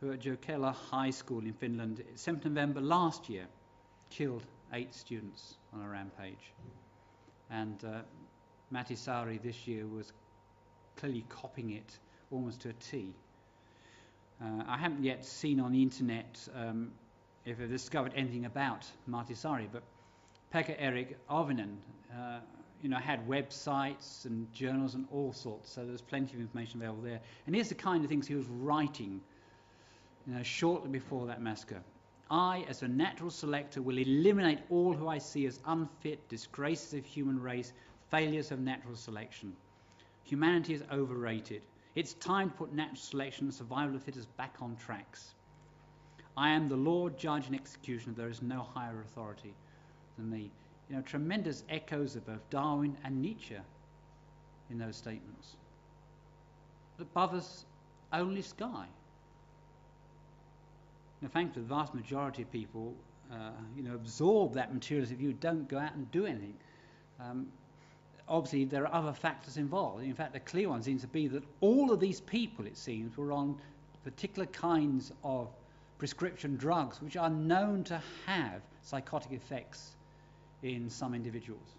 who at Jokela High School in Finland, 7th November last year, killed 8 students on a rampage. And Martti Saari this year was clearly copying it almost to a T. I haven't yet seen on the internet if I've discovered anything about Martti Saari, but Pekka Erik Ovinen had websites and journals and all sorts, so there's plenty of information available there. And here's the kind of things he was writing shortly before that massacre. I, as a natural selector, will eliminate all who I see as unfit, disgraces of human race, failures of natural selection. Humanity is overrated. It's time to put natural selection and survival of the fittest back on tracks. I am the Lord, judge and executioner. There is no higher authority than me. Tremendous echoes of both Darwin and Nietzsche in those statements. Above us, only sky. Thankfully, the vast majority of people, absorb that materialism if you don't go out and do anything. Obviously, there are other factors involved. In fact, the clear one seems to be that all of these people, it seems, were on particular kinds of prescription drugs which are known to have psychotic effects in some individuals.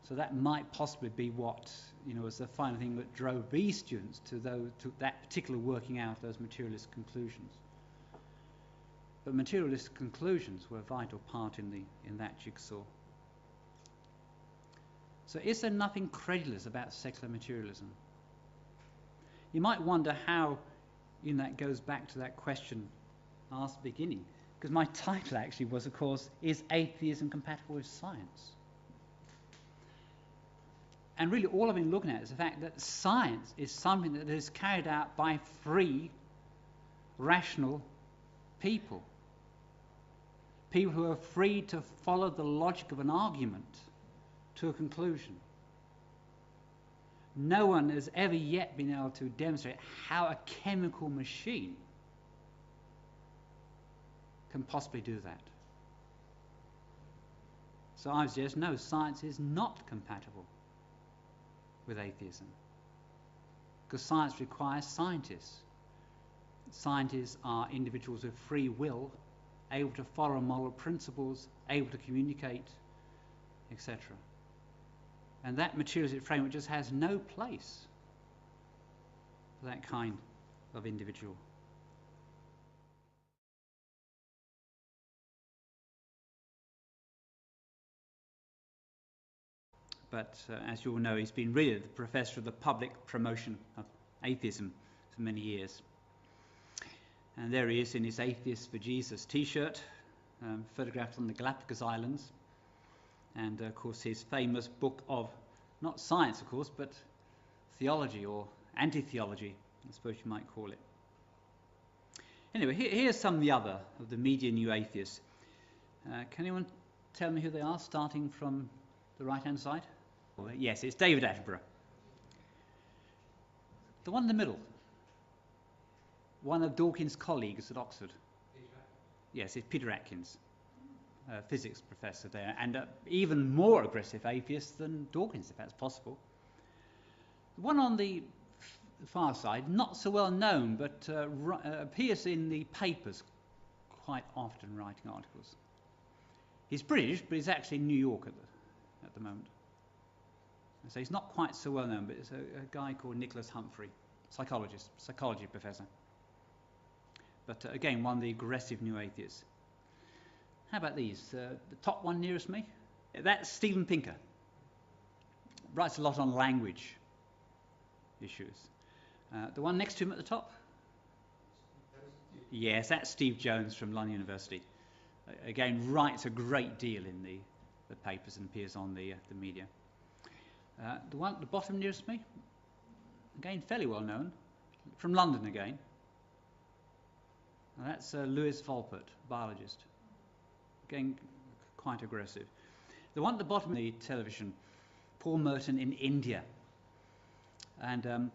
So that might possibly be what, was the final thing that drove these students to that particular working out those materialist conclusions. But materialist conclusions were a vital part in that jigsaw. So is there nothing credulous about secular materialism? You might wonder how that goes back to that question asked at the beginning, because my title actually was, of course, is atheism compatible with science? And really all I've been looking at is the fact that science is something that is carried out by free, rational people. People who are free to follow the logic of an argument to a conclusion. No one has ever yet been able to demonstrate how a chemical machine can possibly do that. So I suggest no, science is not compatible with atheism, because science requires scientists. Scientists are individuals with free will, able to follow moral principles, able to communicate, etc. And that materialistic framework just has no place for that kind of individual. But as you all know, he's been really the professor of the public promotion of atheism for many years. And there he is in his Atheist for Jesus t-shirt, photographed on the Galapagos Islands. And, of course, his famous book of, not science, of course, but theology or anti-theology, I suppose you might call it. Anyway, here's some of the media new atheists. Can anyone tell me who they are, starting from the right-hand side? Yes, it's David Attenborough. The one in the middle. One of Dawkins' colleagues at Oxford. Yes, it's Peter Atkins, a physics professor there, and even more aggressive atheist than Dawkins, if that's possible. The one on the the far side, not so well known, but appears in the papers quite often writing articles. He's British, but he's actually in New York at the moment. So he's not quite so well known, but it's a guy called Nicholas Humphrey, psychology professor. But again, one of the aggressive new atheists. How about these? The top one nearest me? That's Steven Pinker. Writes a lot on language issues. The one next to him at the top? Yes, that's Steve Jones from London University. Again, writes a great deal in the papers and appears on the media. The one at the bottom nearest me? Again, fairly well known. From London again. That's Lewis Volpert, biologist. Again, quite aggressive. The one at the bottom of the television, Paul Merton in India. And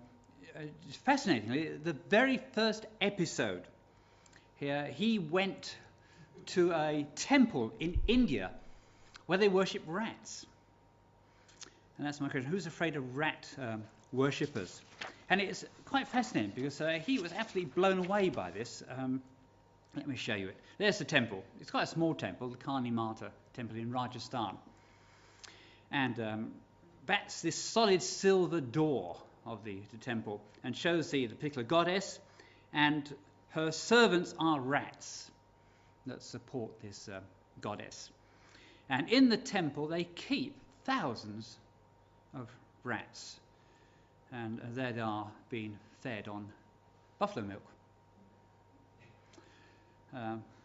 fascinatingly, the very first episode here, he went to a temple in India where they worship rats. And that's my question, who's afraid of rat worshippers? And it's quite fascinating because he was absolutely blown away by this. Let me show you it. There's the temple. It's quite a small temple, the Kali Mata temple in Rajasthan. And that's this solid silver door of the temple and shows the particular goddess, and her servants are rats that support this goddess. And in the temple they keep thousands of rats, and they are being fed on buffalo milk.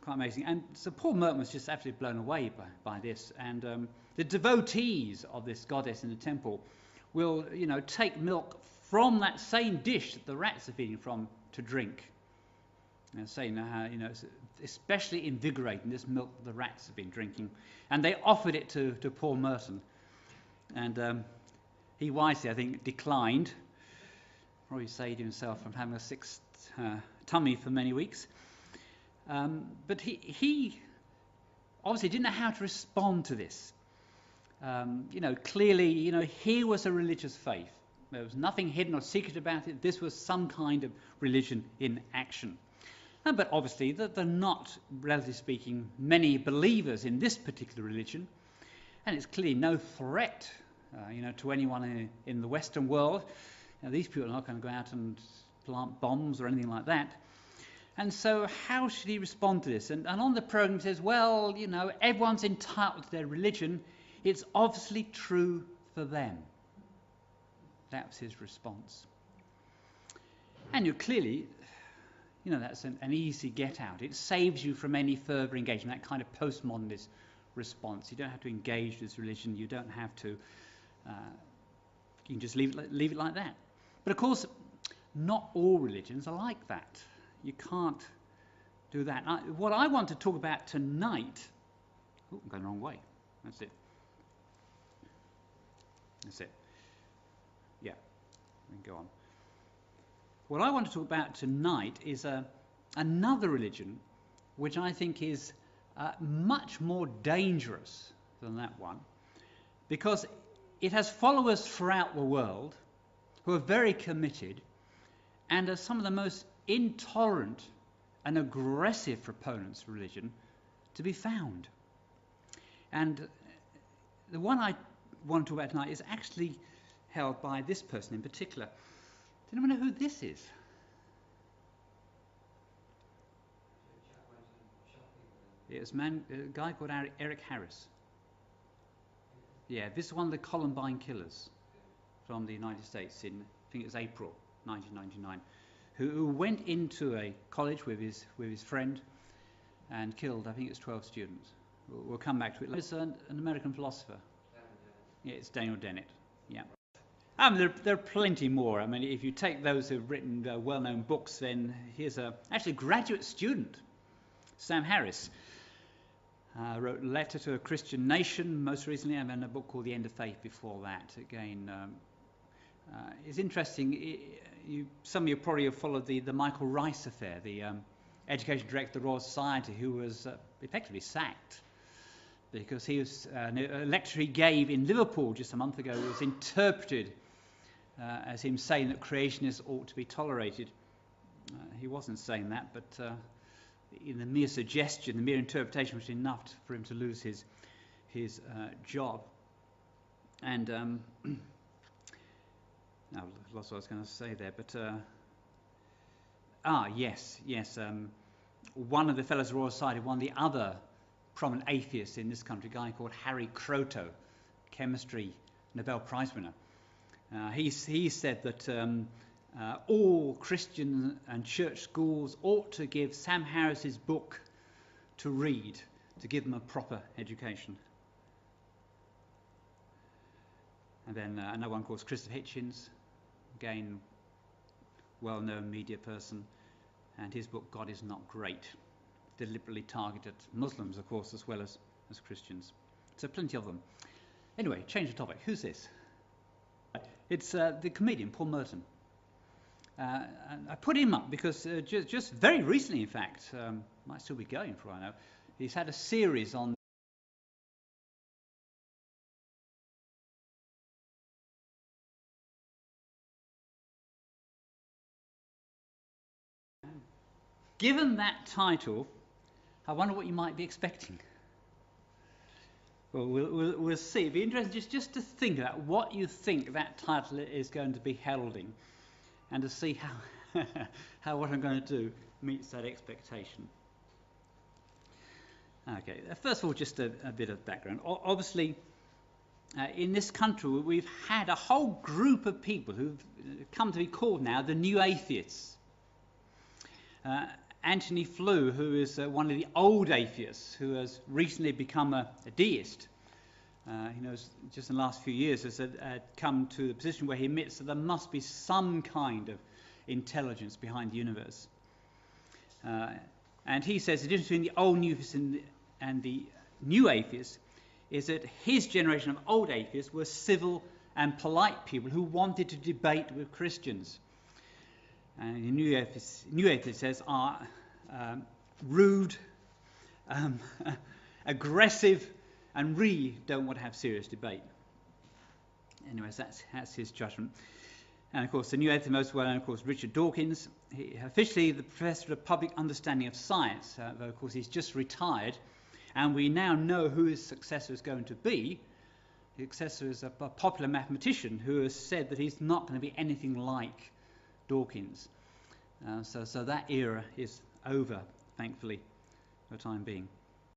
Quite amazing. And so Paul Merton was just absolutely blown away by this. And the devotees of this goddess in the temple will, take milk from that same dish that the rats are feeding from to drink. And saying how, it's especially invigorating, this milk that the rats have been drinking. And they offered it to Paul Merton. And he wisely, I think, declined. Probably saved himself from having a sixth tummy for many weeks. But he obviously didn't know how to respond to this. Clearly, here was a religious faith. There was nothing hidden or secret about it. This was some kind of religion in action. But obviously, there are not, relatively speaking, many believers in this particular religion. And it's clearly no threat, to anyone in the Western world. These people are not going to go out and plant bombs or anything like that. And so how should he respond to this? And on the programme he says, well, everyone's entitled to their religion. It's obviously true for them. That was his response. And clearly, that's an easy get out. It saves you from any further engagement, that kind of postmodernist response. You don't have to engage with religion. You don't have to, you can just leave it like that. But of course, not all religions are like that. You can't do that. What I want to talk about tonight... Oh, I'm going the wrong way. That's it. Yeah, we can go on. What I want to talk about tonight is another religion which I think is much more dangerous than that one, because it has followers throughout the world who are very committed and are some of the most intolerant and aggressive proponents of religion to be found. And the one I want to talk about tonight is actually held by this person in particular. Does anyone know who this is? It's a guy called Eric Harris. Yeah, this is one of the Columbine killers from the United States in, I think it was April 1999, who went into a college with his friend and killed, I think it's 12 students. We'll come back to it. It's an American philosopher. Yeah, it's Daniel Dennett. Yeah. There are plenty more. I mean, if you take those who've written well-known books, then here's actually a graduate student, Sam Harris. Wrote a letter to a Christian nation most recently, and then a book called The End of Faith before that. Again, it's interesting. Some of you probably have followed the Michael Rice affair, the education director of the Royal Society, who was effectively sacked because he was a lecture he gave in Liverpool just a month ago was interpreted as him saying that creationists ought to be tolerated. He wasn't saying that, but in the mere suggestion, the mere interpretation was enough for him to lose his job. And I lost what I was going to say there, but yes. One of the Fellows of the Royal Society, one of the other prominent atheists in this country, a guy called Harry Kroto, chemistry Nobel Prize winner. He said that all Christian and church schools ought to give Sam Harris's book to read, to give them a proper education. And then another one called Christopher Hitchens, again, well-known media person, and his book, God is Not Great, deliberately targeted Muslims, of course, as well as Christians. So plenty of them. Anyway, change the topic. Who's this? It's the comedian, Paul Merton. And I put him up because just very recently, in fact, might still be going for all I know, he's had a series on Given that title, I wonder what you might be expecting. Well, we'll see. It'd be interesting just to think about what you think that title is going to be heralding, and to see how what I'm going to do meets that expectation. Okay, first of all, just a bit of background. Obviously, in this country, we've had a whole group of people who've come to be called now the New Atheists. Anthony Flew, who is one of the old atheists, who has recently become a deist, just in the last few years has come to the position where he admits that there must be some kind of intelligence behind the universe. And he says the difference between the old atheists and the new atheists is that his generation of old atheists were civil and polite people who wanted to debate with Christians. And the new atheist says are rude, aggressive, and really don't want to have serious debate. Anyways, that's his judgment. And of course, the new atheist most well known, of course, Richard Dawkins. He officially the professor of public understanding of science, though of course he's just retired, and we now know who his successor is going to be. The successor is a popular mathematician who has said that he's not going to be anything like Dawkins. So that era is over, thankfully, for the time being.